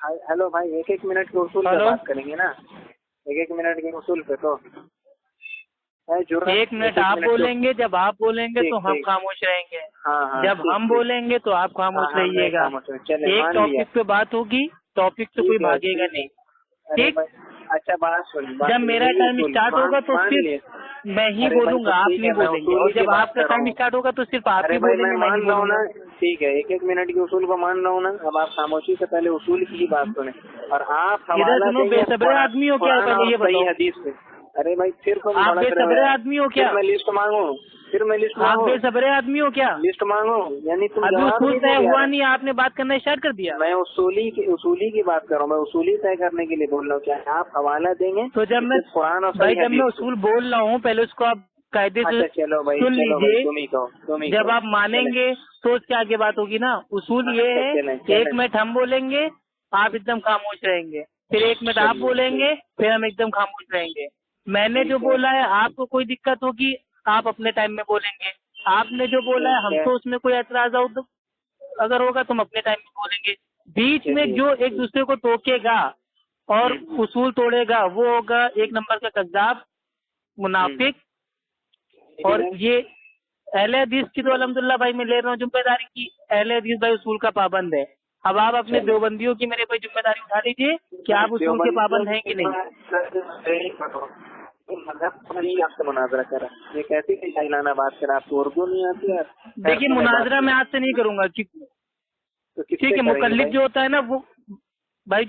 Hello भाई, एक एक मिनट के उसूल पे बात करेंगे ना। एक मिनट के उसूल पे तो एक मिनट आप बोलेंगे, जब आप बोलेंगे तो हम खामोश रहेंगे। हाँ, जब हम बोलेंगे तो आप खामोश रहिएगा। एक टॉपिक पे बात होगी, टॉपिक से कोई भागेगा नहीं, ठीक। अच्छा बात सुन, जब मेरा टाइम स्टार्ट होगा तो सिर्फ मैं ही बोलूंगा, आप नहीं बोलेंगे, और जब आपका टाइम स्टार्ट होगा तो सिर्फ आप ही बोलेंगे, मैं नहीं बोलूंगा। ठीक है, एक मिनट के उसूल को मान रहा हूँ ना। अब आप खामोशी से पहले उसूल की ही बात सुने, और आप इधर सुनो, बेसब्रे आदमी हो क्या, पहले ये बताओ। हदीस पे अरे भाई फिर आप बेसब्रे आदमी हो क्या? मैं लिस्ट मांगू, फिर मैं लिस्ट आप बेसब्रे आदमी हो क्या? लिस्ट मांगू, यानी तुम अभी उसूल तय हुआ नहीं, आपने बात करना स्टार्ट कर दिया। मैं उसूली की बात कर रहा हूँ, मैं उसूली तय करने के लिए बोल रहा हूँ। क्या आप हवाला देंगे? तो जब मैं कुरान और भाई जब मैं उसूल बोल रहा हूँ, पहले उसको आप कायदे से चलो भाई सुन लीजिए। तुम ही जब आप मानेंगे तो उसके आगे बात होगी ना। उसूल ये है, एक मिनट हम बोलेंगे, आप एकदम खामोश रहेंगे, फिर एक मिनट आप बोलेंगे, फिर हम एकदम खामोश रहेंगे। मैंने जो बोला है, आपको कोई दिक्कत होगी आप अपने टाइम में बोलेंगे। आपने जो बोला है हमको उसमें कोई एतराज अगर होगा तो हम अपने टाइम में बोलेंगे। बीच में जो एक दूसरे को टोकेगा और उसूल तोड़ेगा वो होगा एक नंबर का कज़्ज़ाब, मुनाफिक। और ये अहले हदीस की तो अल्हम्दुलिल्लाह भाई मैं ले रहा हूँ जिम्मेदारी की, अहले हदीस भाई उसूल का पाबंद है। अब आप अपने देवबंदियों की मेरे भाई जिम्मेदारी उठा लीजिए कि आप उसूल के पाबंद हैं कि नहीं। आपसे मुनाजरा करा, ये कैसी शैलाना बात करा, आपको उर्दू नहीं आती है? देखिए मुनाजरा मैं आज से नहीं करूंगा, ठीक है। मुकल्लिद जो होता है ना वो भाई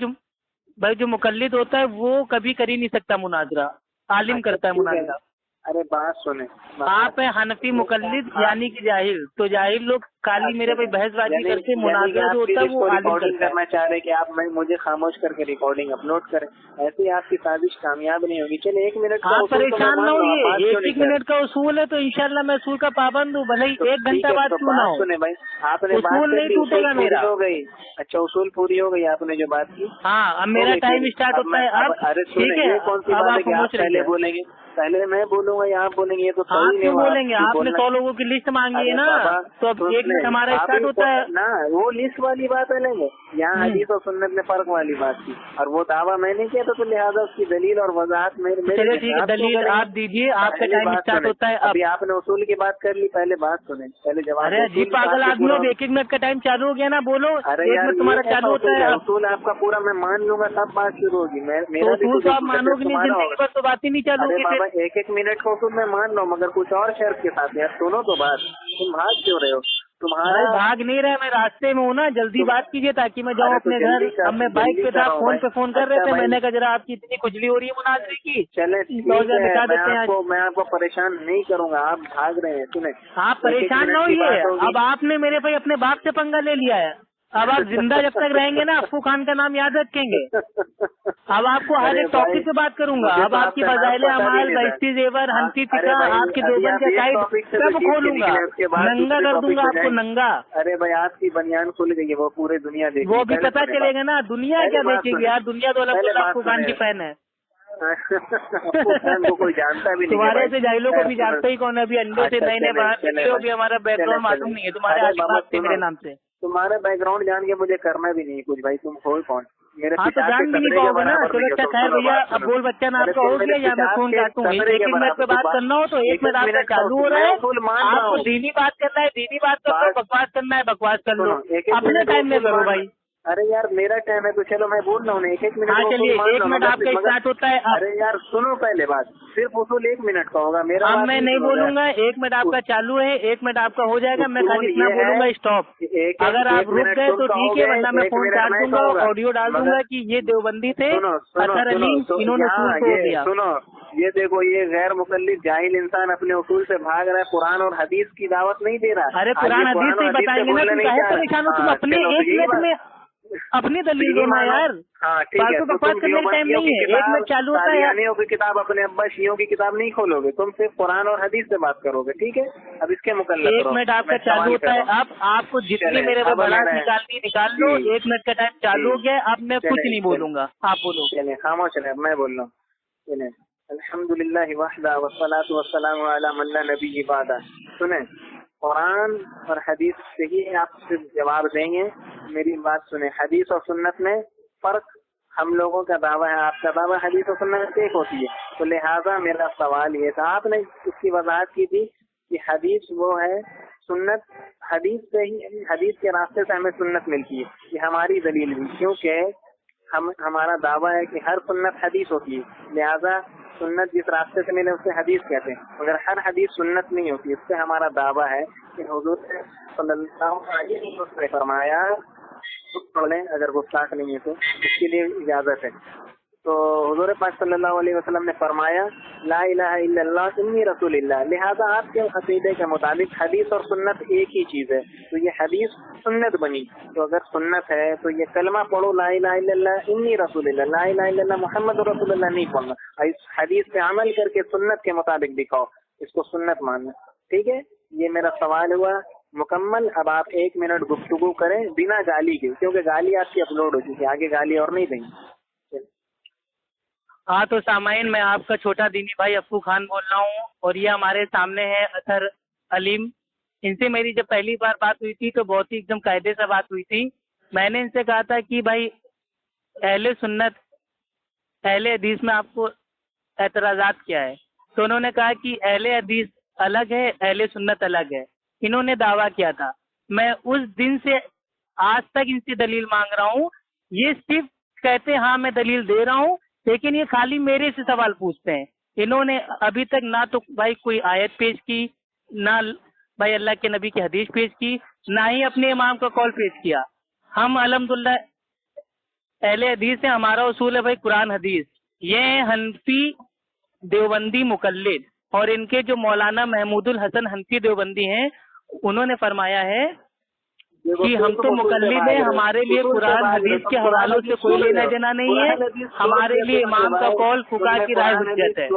जो मुकल्लिद होता है वो कभी कर ही नहीं सकता मुनाजरा, आलिम करता है मुनाजरा। अरे बात सुने, आप है हनफी मुकल्लिद यानी कि जाहिल, तो जाहिल लोग काली मेरे भाई बहसबाजी करके, मुनाजरा जो होता है वो आलिम करता है। करना चाह रहे कि आप मुझे खामोश करके रिकॉर्डिंग अपलोड करें, ऐसी आपकी साजिश कामयाब नहीं होगी। चलिए 1 मिनट का आप परेशान ना होइए, एक मिनट का उसूल है तो इंशाल्लाह मैं उसूल का पाबंद हूँ, भले ही 1 घंटा बाद क्यों ना हो। सुने भाई, आपने उसूल नहीं टूटेगा मेरा। हो गई। अच्छा उसूल पूरी हो गई आपने जो बात की। हाँ, अब मेरा टाइम स्टार्ट होता है अब। अरे ठीक है, कौन सी बात है कि आप पहले बोलेंगे, पहले मैं बोलूंगा या आप बोलेंगे? ये तो आप क्यों बोलेंगे? आपने 100 लोगों की लिस्ट मांगी है ना, तो अब 1 मिनट हमारा स्टार्ट होता है ना। वो लिस्ट वाली बात अलग है, यहाँ हदीस और सुन्नत में फर्क वाली बात की, और वो दावा मैंने किया तो लिहाजा उसकी दलील और वजाहत मेरे चलिए ठीक है, दलील आप दीजिए, आपका टाइम स्टार्ट होता है अब। अभी आपने उसूल की बात कर ली, पहले बात सुने, पहले जवाब। अरे अजीब पागल आदमी, अब 1 मिनट का टाइम चालू हो गया ना, बोलो। अरे 1 मिनट तुम्हारा चालू होता है। उसूल आपका पूरा मैं मान लूंगा तब बात शुरू होगी। मेरा उसूल तो आप मानोगे नहीं, जिंदगी भर तो बात ही नहीं चालू होगी। बाबा 1 मिनट को उसूल मैं मान रहा हूँ, मगर कुछ और शर्त के साथ। यार सुनो तो बात, तुम भाग क्यों रहे हो? तुम्हारा भाग नहीं रहा, मैं रास्ते में हूँ ना, जल्दी बात कीजिए ताकि मैं जाऊँ अपने घर। अब मैं बाइक पे था, फोन पे फोन कर रहे थे, मैंने कहा जरा आपकी इतनी खुजली हो रही है मुनाजरे की, चले दिखा देते हैं। मैं आपको परेशान नहीं करूंगा, आप भाग रहे हैं। सुने, आप परेशान ना होइए, अब आपने मेरे भाई अपने बाप से पंगा ले लिया है। अब आप जिंदा जब तक रहेंगे ना अफ्फू खान का नाम याद रखेंगे। अब आपको हर एक टॉपिक पे बात करूंगा। अब आपकी फज़ाइल अमाल, बहसी जेवर, हंसी फिका, आपके देवबंद का साइड सब खोलूंगा, नंगा कर दूंगा आपको, नंगा। अरे भाई आपकी बनियान खुल गई है, वो पूरी दुनिया देखेगी। वो भी पता चलेगा ना, दुनिया क्या देखेगी यार, दुनिया तो अफ्फू खान की फैन है। को कोई जानता भी नहीं, तुम्हारे से जाहिलों को भी जानता ही कौन है। अभी अंडे से नए बाहर निकले हो, अभी हमारा बैकग्राउंड मालूम नहीं है, तुम्हारे आशीर्वाद थे मेरे नाम से। तुम्हारा बैकग्राउंड जान के मुझे करना भी नहीं कुछ भाई, तुम हो कौन? मेरे हाँ तो जान भी नहीं पाओगे ना। चलो अच्छा खैर भैया, अब बोल बच्चा ना आपका हो गया या मैं फोन काटूं? 1 मिनट पे बात करना हो तो 1 मिनट आपका चालू हो रहा है। आपको दीनी बात करना है, दीनी बात कर लो, बकवास करना है, बकवास कर लो, अपने टाइम में करो भाई। अरे यार मेरा टाइम है तो चलो मैं बोल रहा हूँ 1 मिनट। हाँ चलिए, 1 मिनट आपका स्टार्ट होता है। अरे यार सुनो पहले बात, सिर्फ उसूल 1 मिनट का होगा मेरा। हाँ मैं नहीं बोलूंगा, 1 मिनट आपका चालू है, 1 मिनट आपका हो जाएगा, मैं खाली इतना बोलूंगा स्टॉप। अगर आप रुक गए तो ठीक है, वरना मैं फोन काट दूंगा, ऑडियो डाल दूंगा कि ये देवबंदी थे, अतहर अलीम, इन्होंने उसूल तोड़ दिया। सुनो ये देखो, ये गैर मुकल्लिद जाहिल इंसान अपने उसूल से भाग रहा है, कुरान और हदीस की दावत नहीं दे रहा। अरे कुरान हदीस से बताएंगे ना, तुम काहे परेशान हो? तुम अपने 1 मिनट में अपनी दलील देना यार। हाँ ठीक है, तो बकवास करने का टाइम नहीं है, 1 मिनट चालू होता है। कादियानियों की किताब, अपने अब्बा शियों की किताब नहीं खोलोगे, तुम सिर्फ कुरान और हदीस से बात करोगे, ठीक है? अब इसके मुकल्लम 1 मिनट आपका चालू होता है। अब आपको जितनी मेरे को बलास निकालनी निकाल लो, 1 मिनट का टाइम चालू हो गया। अब मैं कुछ नहीं बोलूंगा, आप बोलो। चलिए खामोश रहे, मैं बोल रहा हूँ। चलिए, अल्हम्दुलिल्लाह वहदा वस्सलातु वस्सलामु अला मन ला नबी बादा। सुने, कुरान और हदीस से ही आप सिर्फ जवाब देंगे। मेरी बात सुने, हदीस और सुन्नत में फर्क हम लोगों का दावा है, आपका दावा हदीस और सुन्नत एक होती है। तो लिहाजा मेरा सवाल ये था, आपने इसकी वजाहत की थी कि हदीस वो है, सुन्नत हदीस से ही, हदीस के रास्ते से हमें सुन्नत मिलती है। ये हमारी दलील भी, क्योंकि हमारा दावा है कि हर सुन्नत हदीस होती है, लिहाजा सुन्नत जिस रास्ते से मिले उसे हदीस कहते हैं। मगर हर हदीस सुन्नत नहीं होती। इससे हमारा दावा है कि हुजूर सल्लल्लाहु अलैहि वसल्लम ने फरमाया, पढ़ें अगर गुस्ताख नहीं है तो इसके लिए इजाजत है। तो हुजूर पाक सल्लल्लाहु अलैहि वसल्लम ने फरमाया ला इलाहा इल्लल्लाह इन्नी रसूलुल्लाह। लिहाजा आपके अकीदे के मुताबिक हदीस और सुन्नत एक ही चीज है, तो ये हदीस सुन्नत बनी। तो अगर सुन्नत है तो ये कलमा पढ़ो ला इलाहा इल्लल्लाह इन्नी रसूलुल्लाह, ला इलाहा इल्लल्लाह मुहम्मद रसूलुल्लाह नहीं पढ़ना। इस हदीस पे अमल करके सुन्नत के मुताबिक दिखाओ, इसको सुन्नत मानना। ठीक है, ये मेरा सवाल हुआ मुकम्मल। अब आप 1 मिनट गुफ्तगू करें बिना गाली के, क्योंकि गाली आपकी अपलोड हो चुकी है, आगे गाली और नहीं देंगे। हाँ तो सामाइन, मैं आपका छोटा दीनी भाई अफ्फू खान बोल रहा हूँ और ये हमारे सामने है अतहर अलीम। इनसे मेरी जब पहली बार बात हुई थी तो बहुत ही एकदम कायदे से बात हुई थी। मैंने इनसे कहा था कि भाई अहले सुन्नत अहले हदीस में आपको एतराज़ात क्या है, तो उन्होंने कहा कि अहले हदीस अलग है, अहले सुन्नत अलग है। इन्होंने दावा किया था। मैं उस दिन से आज तक इनसे दलील मांग रहा हूँ। ये सिर्फ कहते हैं हाँ मैं दलील दे रहा हूँ, लेकिन ये खाली मेरे से सवाल पूछते हैं। इन्होंने अभी तक ना तो भाई कोई आयत पेश की, ना भाई अल्लाह के नबी की हदीस पेश की, ना ही अपने इमाम का कौल पेश किया। हम अल्हम्दुलिल्लाह अहले हदीस है, हमारा उसूल है भाई कुरान हदीस। ये है हनफी देवबंदी मुकल्लिद, और इनके जो मौलाना महमूदुल हसन हनफी देवबंदी हैं, उन्होंने फरमाया है कि हम तो मुकल्लिद हैं, हमारे लिए कुरान हदीस के हवालों से कोई लेना देना नहीं है, हमारे लिए इमाम का कौल फुक़हा की राय हुज्जत है।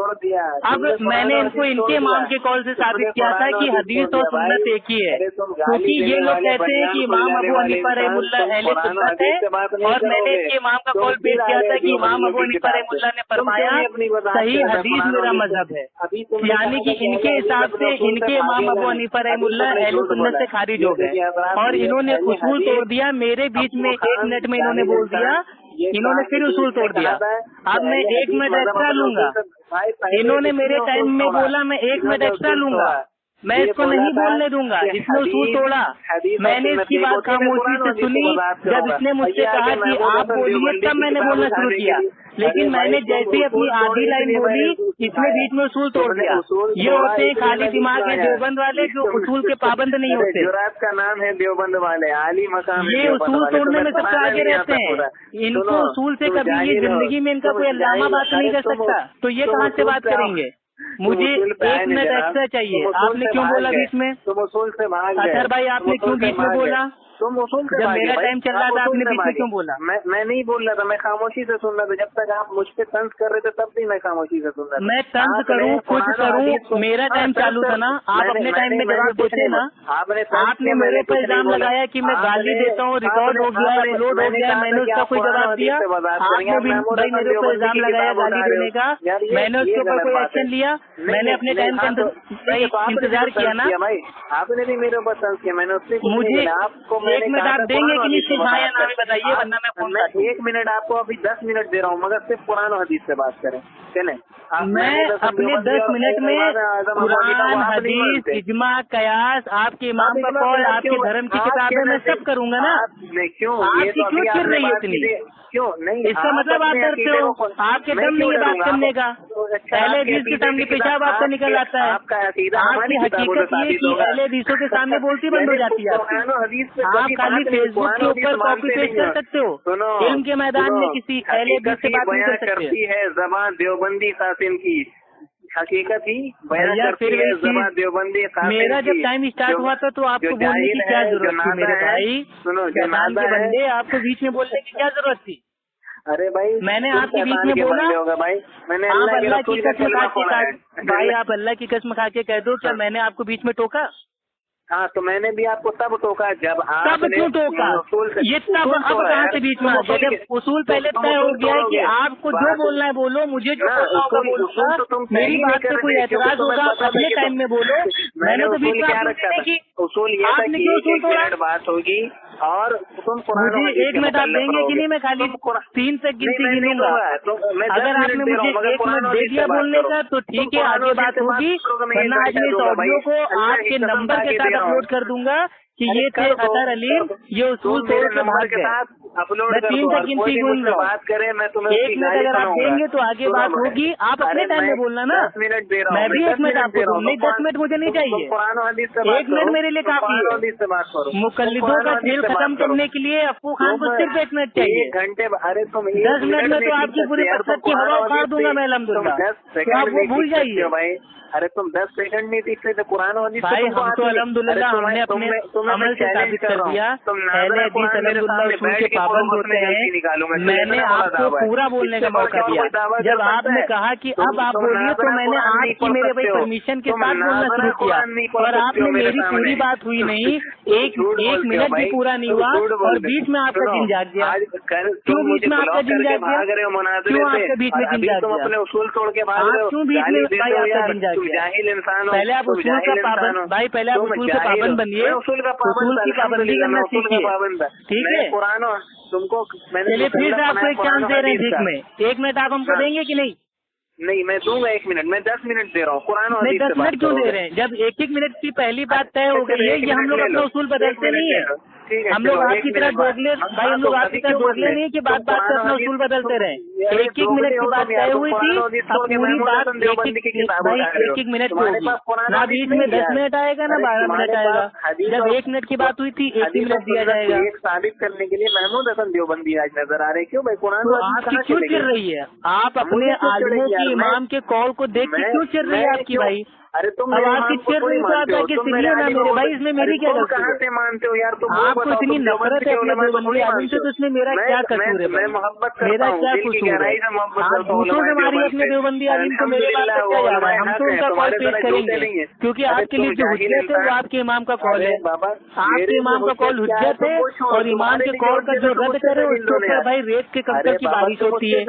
अब मैंने इनको इनके इमाम के कौल से साबित किया था कि हदीस और सुन्नत एक ही है, क्योंकि ये लोग कहते हैं कि इमाम अबू हनीफा रहमुल्लाह अहले सुन्नत है, और मैंने इनके इमाम का कौल पेश किया था कि इमाम अबू हनीफा रहमुल्लाह ने फरमाया सही हदीस मेरा मजहब है, यानी कि इनके हिसाब से इनके इमाम अबू हनीफा रहमुल्लाह अहले सुन्नत से खारिज हो गए और इन्होंने उसूल तोड़ दिया। मेरे बीच में 1 मिनट में इन्होंने बोल दिया, इन्होंने फिर उसूल तोड़ दिया। अब मैं 1 मिनट एक्स्ट्रा लूंगा। इन्होंने मेरे टाइम में बोला मैं 1 मिनट एक्स्ट्रा लूंगा, मैं इसको नहीं बोलने दूंगा। इसने उसूल तोड़ा, मैंने इसकी बात खामोशी से सुनी। जब इसने मुझसे कहा कि आप बोलिए तब मैंने बोलना शुरू किया, लेकिन मैंने जैसे ही अपनी आधी लाइन बोली इसने बीच में उसूल तोड़ दिया। ये होते हैं खाली दिमाग के देवबंद वाले जो उसूल के पाबंद नहीं होते। का नाम है देवबंद वाले, आली मकाम। ये उसूल तोड़ने में सबसे आगे रहते हैं। इनको उसूल से कभी ये जिंदगी में इनका कोई अल्लामा बात नहीं कर सकता, तो ये कहाँ से बात करेंगे। मुझे 1 मिनट एक्स्ट्रा चाहिए। आपने क्यों बोला बीच में? अतहर भाई आपने क्यों बीच में बोला? तुम उसूल से जब मेरा टाइम चल रहा था आपने बीच में क्यों बोला? मैं नहीं बोल रहा था, मैं खामोशी से सुन रहा था। जब तक आप मुझ पे तंज कर रहे थे तब भी मैं खामोशी से सुन रहा था। मैं तंज करूँ कुछ करूँ, मेरा टाइम चालू था ना। आप अपने टाइम में जवाब देते ना। आपने मेरे पर इल्जाम लगाया कि मैं गाली देता हूँ, रिकॉर्ड हो गया, अपलोड हो गया, मैंने उसका कोई जवाब दिया? आपने भी भाई मेरे ऊपर इल्जाम लगाया गाली देने का, मैंने उसके ऊपर कोई एक्शन लिया? मैंने अपने टाइम का इंतजार किया ना। आपने भी मेरे ऊपर तंज किया, मैंने उससे मुझे आपको 1 मिनट आप देंगे कि नहीं? सिर्फ हाँ या ना बताइए, वरना मैं फोन मैं 1 मिनट आपको अभी 10 मिनट दे रहा हूँ, मगर सिर्फ कुरान हदीस से बात करें, चले। मैं अपने 10 मिनट में कुरान हदीस इजमा कयास आपके इमाम का कौल आपके धर्म की किताबें मैं सब करूंगा ना। क्यों आपकी क्यों फिर रही है इतनी? क्यों नहीं? इसका मतलब आप डरते हो, आपके दम नहीं है बात करने का। पहले हदीस के सामने पेशाब आपका निकल आता है। आपकी हकीकत ये कि पहले हदीसों के सामने बोलती बंद हो जाती है। आप खाली फेसबुक के ऊपर कॉपी पेस्ट कर सकते हो, फिल्म के मैदान में किसी पहले हदीस से बात नहीं कर सकते। है जबान देवबंदी कासिम की हकीकत ही बयान करती है, जबान देवबंदी कासिम की। मेरा जब टाइम स्टार्ट हुआ था तो आपको बोलने की क्या जरूरत थी मेरे भाई? सुनो, शैतान के बंदे, आपको बीच में बोलने की क्या जरूरत थी? अरे भाई मैंने आपके बीच में बोला? होगा भाई, मैंने आप अल्लाह की कसम खा के भाई, आप अल्लाह की कसम खा के कह दो क्या मैंने आपको बीच में टोका? हाँ, तो मैंने भी आपको तब टोका जब आप क्यों टोका? ये तब अब कहाँ से बीच में आ गया? जब उसूल पहले तय हो गया है कि आपको जो बोलना है बोलो, मुझे जो बोलना होगा बोलूंगा, मेरी बात पे कोई एतराज होगा अपने टाइम में बोलो। मैंने तो बीच में उसूल ये था कि 1 मिनट बात होगी, और तुम मुझे 1 मिनट आप देंगे कि नहीं? मैं खाली 3 से गिनती गिनूंगा। अगर आपने मुझे 1 मिनट दे दिया बोलने का तो ठीक है, आगे बात होगी, वरना आज मैं इस ऑडियो को आपके नंबर के साथ अपलोड कर दूंगा कि ये थे अतर अलीम, ये उसूल तोड़ के भाग गए। मैं 3 तक गिनती गिन रहा हूँ। 1 मिनट अगर आप देंगे तो आगे बात होगी। आप अपने टाइम में बोलना ना, मैं भी 1 मिनट आपको दूँ, नहीं 10 मिनट मुझे नहीं चाहिए, 1 मिनट मेरे लिए काफी है। मुकल्लिदों का खेल खत्म करने के लिए अफू खान को सिर्फ 1 मिनट चाहिए। 1 घंटे, अरे तुम 10 मिनट में तो आपकी पूरी मकसद की हवा उखाड़ दूंगा मैं अल्हम्दुलिल्लाह, तो आप वो भूल जाइए भाई। अरे तुम 10 सेकंड नहीं सीखते थे कुरान और भाई, हम तो अल्हम्दुलिल्लाह हमने अपने अमल से साबित कर दिया। अहले हदीस अल्हम्दुलिल्लाह उसूल के पाबंद होते हैं। मैंने आपको पूरा बोलने का मौका दिया। जब आपने कहा कि अब आप बोलिए तो मैंने आपकी मेरे भाई परमिशन के साथ बोलना शुरू किया, और आपने मेरी पूरी बात हुई नहीं, एक मिनट भी पूरा नहीं हुआ और बीच में आपका दिन जाग गया। क्यों बीच में आपका दिन जाग गया? क्यों आपके बीच में दिन जाग गया? उसूल तोड़ के भाग रहे हो, क्यों बीच में भाई आपका दिन जाग गया? जाहिल इंसान हो, पहले आप उसूल का पाबंद, भाई पहले आप उसूल का पाबंद बनिए, उसूल की पाबंदी करना सीखिए, ठीक है? कुरान तुमको चलिए फिर से आपको एक चांस दे रहे हैं भीख में। 1 मिनट आप हमको देंगे कि नहीं? नहीं, मैं दूंगा 1 मिनट, मैं 10 मिनट दे रहा हूँ। कुरान नहीं 10 मिनट क्यों दे रहे हैं? जब 1 मिनट की पहली बात तय हो गई है, ये हम लोग अपना उसूल बदलते नहीं है। हम लोग आपकी तरह दोगले, भाई हम लोग आपकी तरह दोगले नहीं कि बात बात पे अपना उसूल बदलते रहे। 1 मिनट की बात तय हुई थी, अब पूरी बात भाई 1 मिनट की होगी ना, बीच में 10 मिनट आएगा ना 12 मिनट आएगा। जब 1 मिनट की बात हुई थी 1 ही मिनट दिया जाएगा। साबित करने के लिए महमूद हसन देवबंदी आज नजर आ रहे, क्यों भाई? कुरान आपकी क्यों चिर रही है? आप अपने आलिमों की इमाम के कॉल को देख के क्यों चिर रही है आपकी भाई? अरे तुम अब आपकी चिर रही तो आप जाके सुनिए ना मेरे भाई, इसमें मेरी क्या गलती है? कहाँ से मानते हो यार तुम? आपको इतनी नफरत है अपने देवबंदी आलिम से, तो इसमें मेरा क्या कसूर है? मैं मोहब्बत मेरा क्या कसूर है? आप दूसरों से मारिए अपने देवबंदी आलिम को, मेरे बात पर क्या जा रहा है? हम तो उनका कॉल पेश करेंगे, क्योंकि आपके लिए जो हुज्जत है वो आपके इमाम का कॉल है। आपके इमाम का कॉल हुज्जत है, और इमाम के कॉल का जो रद्द करे उसके ऊपर भाई रेत के कंकड़ की बारिश होती है।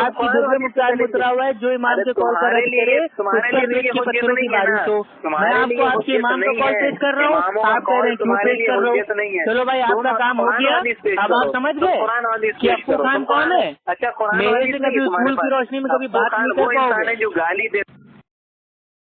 आपकी दुर्गे मुख्तार मुतरा हुआ है, जो इमाम के कॉल का रद्द करे उस पर रेत के पत्थरों की बारिश हो। मैं आपको आपके इमाम का कॉल पेश कर रहा हूँ, आप कह रहे हैं क्यों पेश कर रहा हूँ? चलो भाई आपका काम हो गया, अब आप समझ गए कि अफू खान कौन है। मेरे से कभी उसूल की रोशनी में कभी बात नहीं कर पाओगे। जो गाली दे